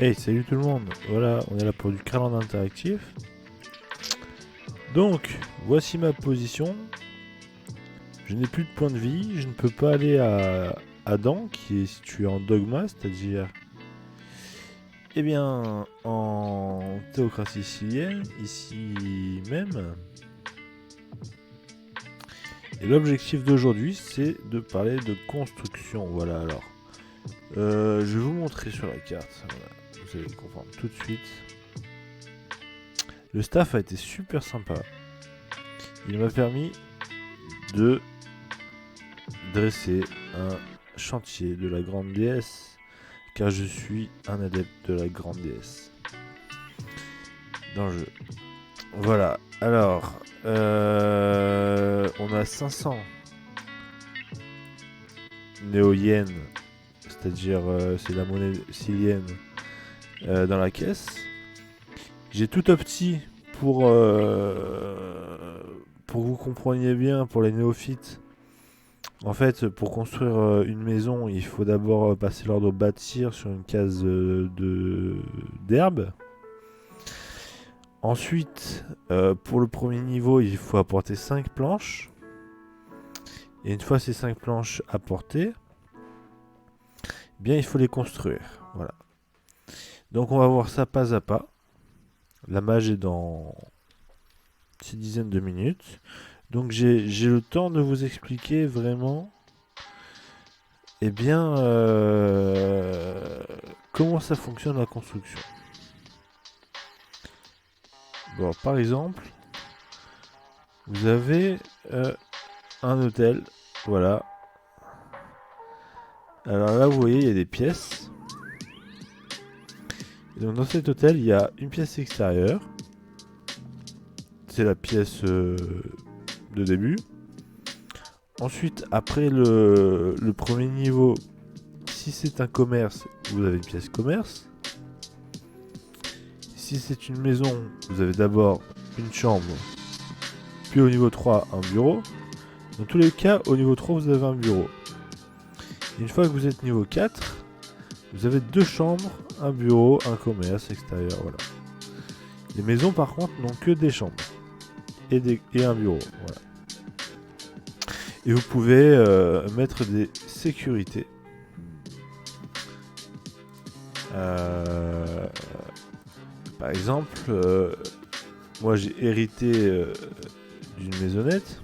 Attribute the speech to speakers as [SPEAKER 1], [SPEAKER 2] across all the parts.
[SPEAKER 1] Hey, salut tout le monde. Voilà, on est là pour du Craland interactif. Donc, voici ma position. Je n'ai plus de point de vie. Je ne peux pas aller à Adam, qui est situé en dogma, c'est-à-dire, eh bien, en théocratie syrienne, ici même. Et l'objectif d'aujourd'hui, c'est de parler de construction. Voilà, alors. Je vais vous montrer sur la carte. Voilà, vous allez comprendre tout de suite. Le staff a été super sympa. Il m'a permis de dresser un chantier de la grande déesse, car je suis un adepte de la grande déesse dans le jeu. Voilà, alors on a 500 néo-yens, c'est-à-dire c'est la monnaie syrienne dans la caisse. J'ai tout opti pour que vous compreniez bien, pour les néophytes. En fait, pour construire une maison, il faut d'abord passer l'ordre bâtir sur une case d'herbe. Ensuite, pour le premier niveau, il faut apporter 5 planches. Et une fois ces 5 planches apportées, eh bien, il faut les construire. Voilà. Donc on va voir ça pas à pas. La mage est dans 6 dizaines de minutes. Donc j'ai le temps de vous expliquer vraiment bien comment ça fonctionne la construction. Bon, par exemple, vous avez un hôtel, voilà. Alors là, vous voyez, il y a des pièces. Et donc dans cet hôtel, il y a une pièce extérieure. C'est la pièce de début. Ensuite, après le premier niveau, si c'est un commerce, vous avez une pièce commerce. Si c'est une maison, vous avez d'abord une chambre, puis au niveau 3, un bureau. Dans tous les cas, au niveau 3, vous avez un bureau. Une fois que vous êtes niveau 4, vous avez 2 chambres, un bureau, un commerce extérieur, voilà. Les maisons, par contre, n'ont que des chambres et un bureau, voilà. Et vous pouvez mettre des sécurités. Par exemple, moi j'ai hérité d'une maisonnette.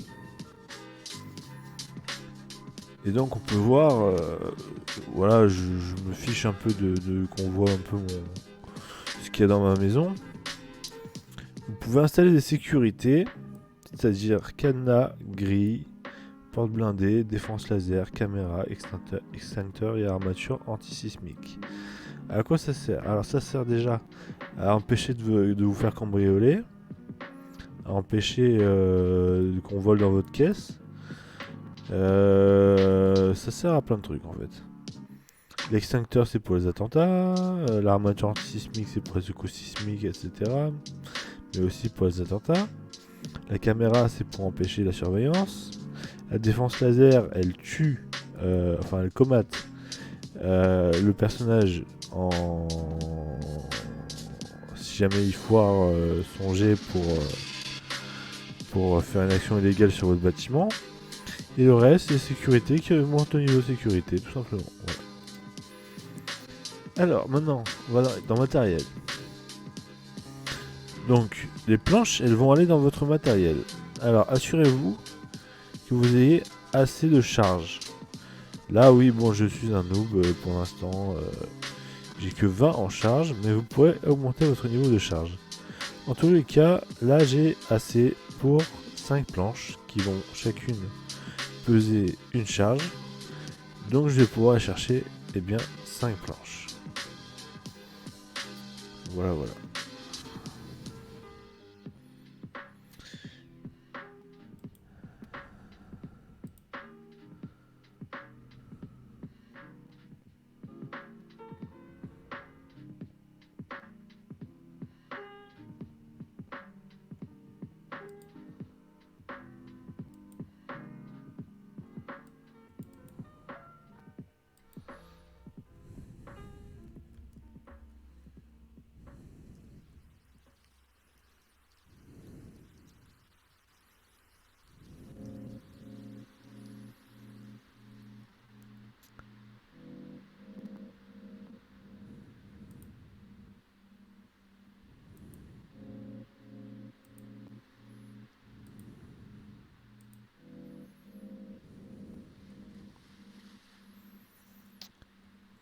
[SPEAKER 1] Et donc on peut voir, voilà, je me fiche un peu qu'on voit un peu ce qu'il y a dans ma maison. Vous pouvez installer des sécurités, c'est-à-dire cadenas, grille, porte blindée, défense laser, caméra, extincteur et armature antisismique. À quoi ça sert? Alors ça sert déjà à empêcher de vous faire cambrioler, à empêcher qu'on vole dans votre caisse. Ça sert à plein de trucs en fait. L'extincteur c'est pour les attentats, l'armature antisismique c'est pour les secousses sismiques, etc. Mais aussi pour les attentats. La caméra c'est pour empêcher la surveillance. La défense laser elle tue, enfin elle comate le personnage si jamais il foire son jet pour faire une action illégale sur votre bâtiment. Et le reste, c'est la sécurité qui augmente au niveau de sécurité, tout simplement. Voilà. Alors, maintenant, voilà, dans matériel. Donc, les planches, elles vont aller dans votre matériel. Alors, assurez-vous que vous ayez assez de charge. Là, oui, bon, je suis un noob pour l'instant. J'ai que 20 en charge, mais vous pourrez augmenter votre niveau de charge. En tous les cas, là, j'ai assez pour 5 planches qui vont chacune peser une charge. Donc je vais pouvoir aller chercher 5 planches. Voilà.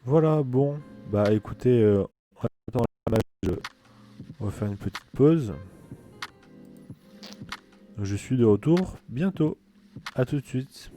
[SPEAKER 1] Voilà, bon. Bah écoutez, en attendant la match, on va faire une petite pause. Je suis de retour bientôt. À tout de suite.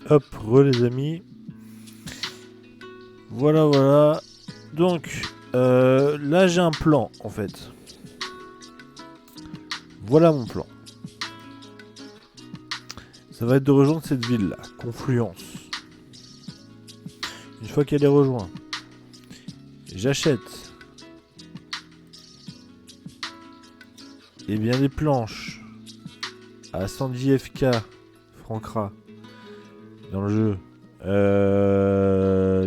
[SPEAKER 1] Hop, les amis. Voilà, voilà. Donc, là j'ai un plan en fait. Voilà mon plan. Ça va être de rejoindre cette ville-là, Confluence. Une fois qu'elle est rejointe, j'achète eh bien des planches à 110 FK Francra dans le jeu.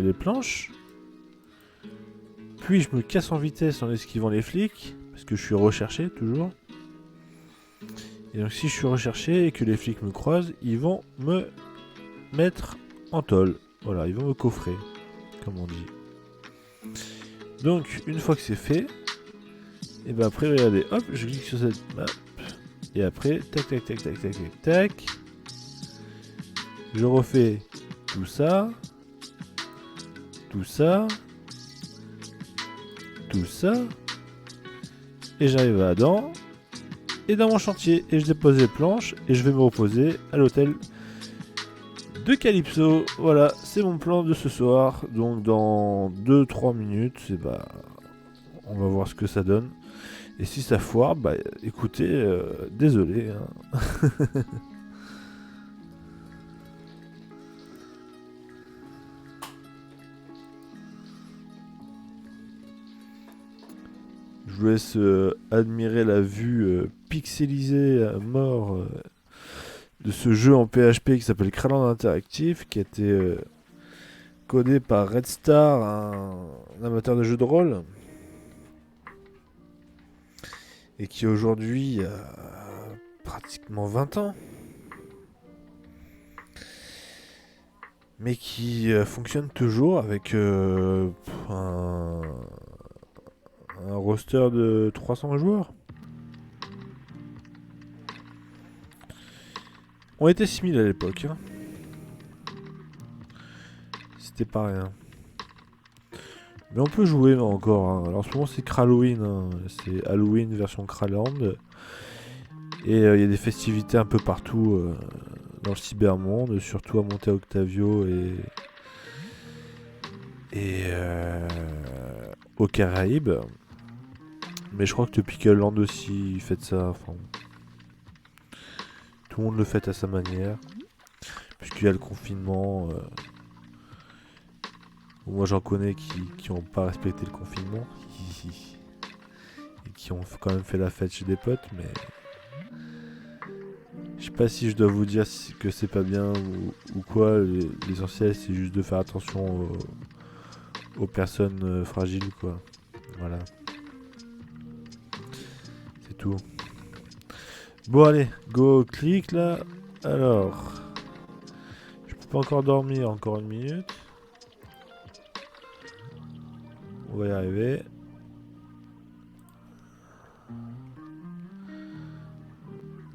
[SPEAKER 1] Les planches. Puis je me casse en vitesse en esquivant les flics, parce que je suis recherché toujours. Et donc si je suis recherché et que les flics me croisent, ils vont me mettre en tôle. Voilà, ils vont me coffrer, comme on dit. Donc une fois que c'est fait, et ben après regardez, hop, je clique sur cette map. Et après, tac tac tac tac tac tac tac. Je refais tout ça. Tout ça. Tout ça. Et j'arrive à Adam. Et dans mon chantier. Et je dépose les planches. Et je vais me reposer à l'hôtel de Calypso. Voilà, c'est mon plan de ce soir. Donc dans 2-3 minutes, et bah, on va voir ce que ça donne. Et si ça foire, bah écoutez, désolé. Hein. Je vous laisse admirer la vue pixelisée à mort de ce jeu en PHP qui s'appelle Craland Interactive, qui a été codé par Red Star, un amateur de jeux de rôle, et qui aujourd'hui a pratiquement 20 ans, mais qui fonctionne toujours avec un roster de 300 joueurs. On était 6000 à l'époque. Hein. C'était pas rien. Mais on peut jouer encore. Hein. Alors en ce moment c'est Kralloween. Hein. C'est Halloween version Craland. Et il y a des festivités un peu partout dans le cybermonde. Surtout à Monte Octavio et aux Caraïbes. Mais je crois que le Pickle Land aussi fait ça. Enfin, tout le monde le fait à sa manière. Puisqu'il y a le confinement. Moi j'en connais qui n'ont pas respecté le confinement. Et qui ont quand même fait la fête chez des potes. Mais je sais pas si je dois vous dire que c'est pas bien ou quoi. L'essentiel c'est juste de faire attention aux personnes fragiles, quoi. Voilà. C'est tout. Bon allez, go, clic là. Alors, je peux pas encore dormir, encore une minute. On va y arriver.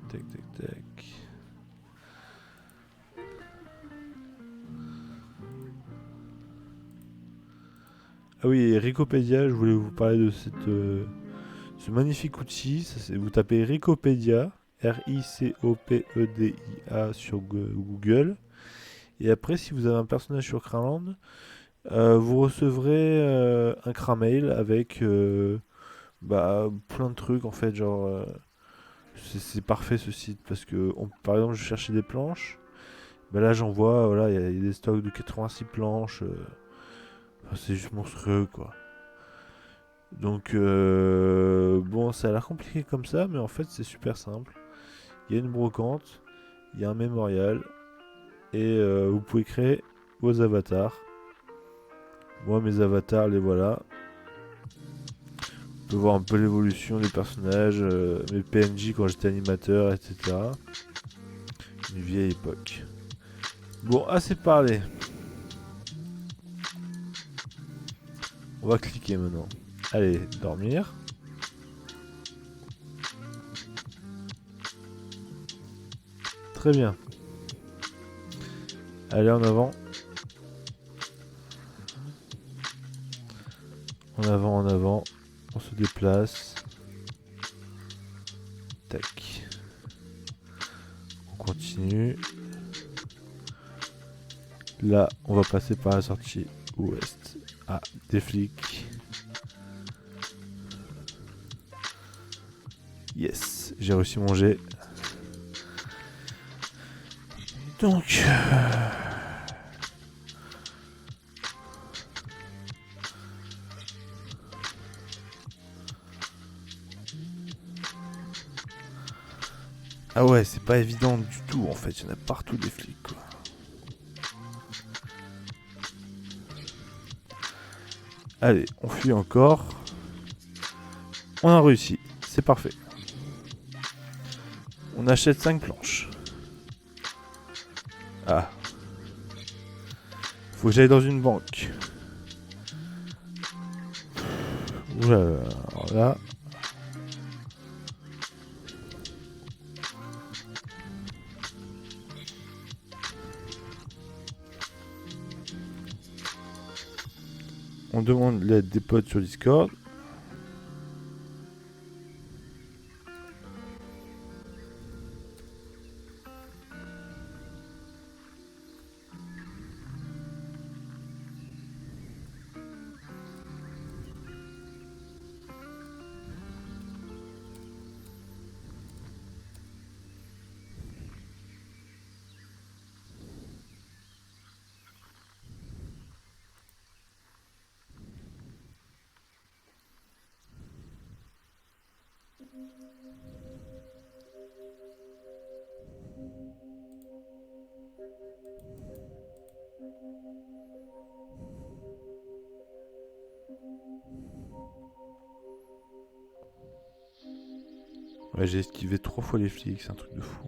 [SPEAKER 1] Tac, tac, tac. Ah oui, Ricopédia, je voulais vous parler de ce magnifique outil. Vous tapez Ricopédia, Ricopédia sur Google. Et après, si vous avez un personnage sur Craland, vous recevrez un Cramail avec plein de trucs en fait. Genre, c'est parfait ce site parce que, par exemple, je cherchais des planches. Bah là, j'en vois, voilà, il y a des stocks de 86 planches. C'est juste monstrueux, quoi. Donc, bon, ça a l'air compliqué comme ça, mais en fait, c'est super simple. Il y a une brocante, il y a un mémorial, et vous pouvez créer vos avatars. Moi, mes avatars, les voilà. On peut voir un peu l'évolution des personnages, mes PNJ quand j'étais animateur, etc. Une vieille époque. Bon, assez parlé. On va cliquer maintenant. Allez, dormir. Très bien. Allez, en avant. En avant, en avant. On se déplace. Tac. On continue. Là, on va passer par la sortie ouest. Ah, des flics. Yes, j'ai réussi mon jet. Donc... Ah ouais, c'est pas évident du tout en fait, il y en a partout des flics, quoi. Allez, on fuit encore. On a réussi. C'est parfait. On achète 5 planches. Ah. Faut que j'aille dans une banque. Oula, alors là. On demande l'aide des potes sur Discord. Ouais, j'ai esquivé 3 fois les flics, c'est un truc de fou.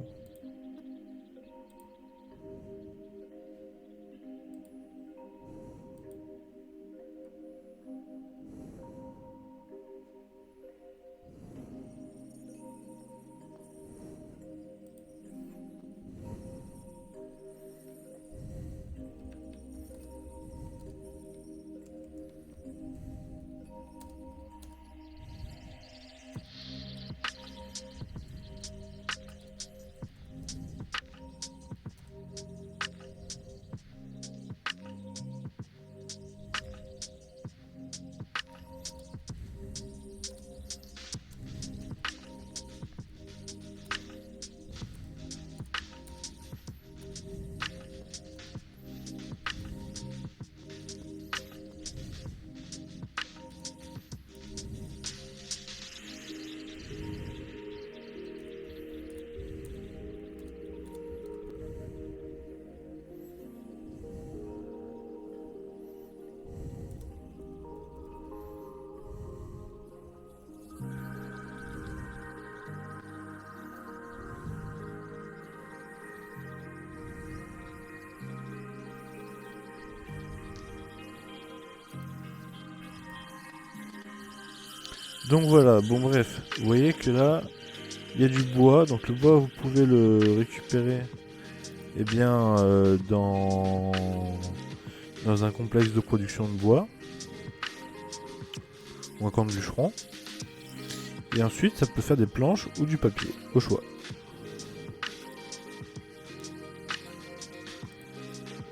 [SPEAKER 1] Donc voilà, bon bref, vous voyez que là, il y a du bois, donc le bois vous pouvez le récupérer dans un complexe de production de bois, ou un camp de bûcheron. Et ensuite, ça peut faire des planches ou du papier, au choix.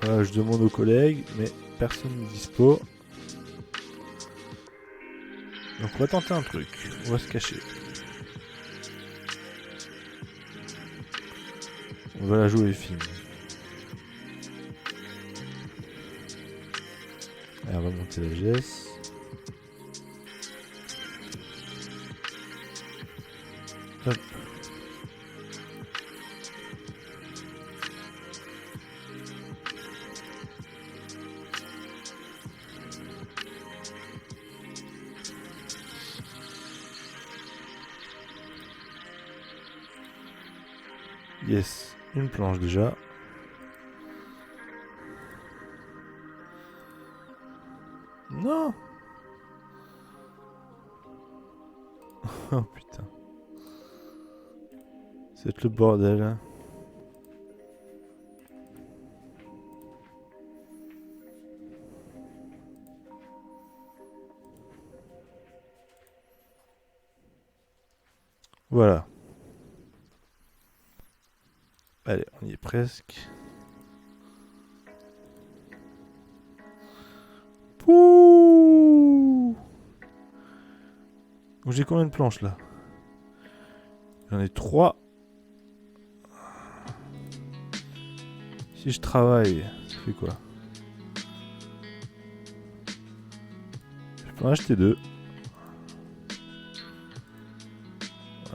[SPEAKER 1] Voilà, je demande aux collègues, mais personne n'est dispo. Donc on va tenter un truc, on va se cacher. On va la jouer fine. Allez, on va monter la gesse. Hop. Yes, une planche déjà. Non. Oh putain. C'est le bordel. Hein. Voilà. Allez, on y est presque. Pouh. Donc j'ai combien de planches là? J'en ai 3. Si je travaille, ça fait quoi? Je peux en acheter 2.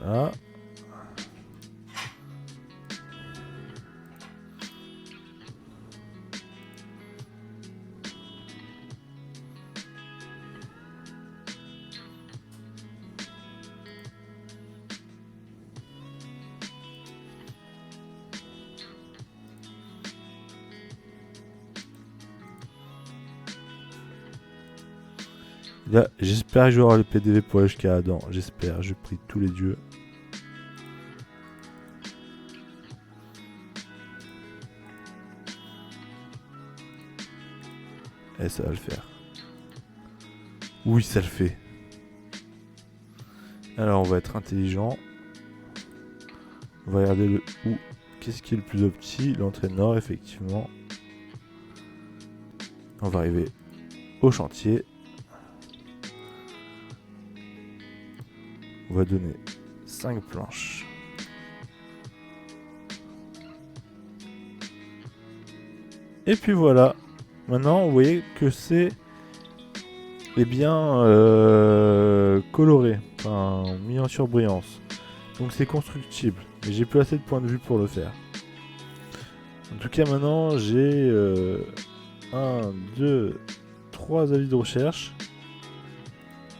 [SPEAKER 1] Voilà. Là, j'espère que je vais avoir le PDV pour aller jusqu'à Adam. J'espère, je prie tous les dieux. Et ça va le faire. Oui, ça le fait. Alors, on va être intelligent. On va regarder le où. Qu'est-ce qui est le plus opti? L'entrée nord, effectivement. On va arriver au chantier. On va donner 5 planches. Et puis voilà. Maintenant, vous voyez que c'est bien coloré. Enfin, mis en surbrillance. Donc c'est constructible. Mais j'ai plus assez de points de vue pour le faire. En tout cas, maintenant, j'ai 1, 2, 3 avis de recherche.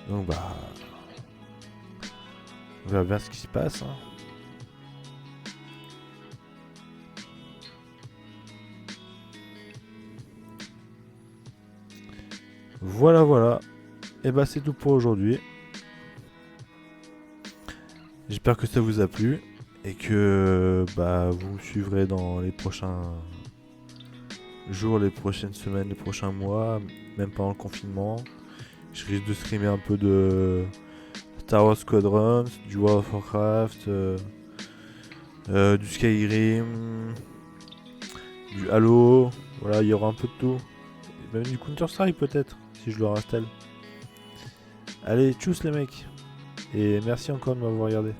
[SPEAKER 1] Donc bah... on verra bien ce qui se passe. Hein. Voilà, voilà. Et bah c'est tout pour aujourd'hui. J'espère que ça vous a plu. Et que bah, vous me suivrez dans les prochains jours, les prochaines semaines, les prochains mois. Même pendant le confinement. Je risque de streamer un peu de Star Wars Squadrons, du World of Warcraft, du Skyrim, du Halo. Voilà, il y aura un peu de tout. Et même du Counter-Strike peut-être, si je le réinstalle. Allez, tchuss les mecs. Et merci encore de m'avoir regardé.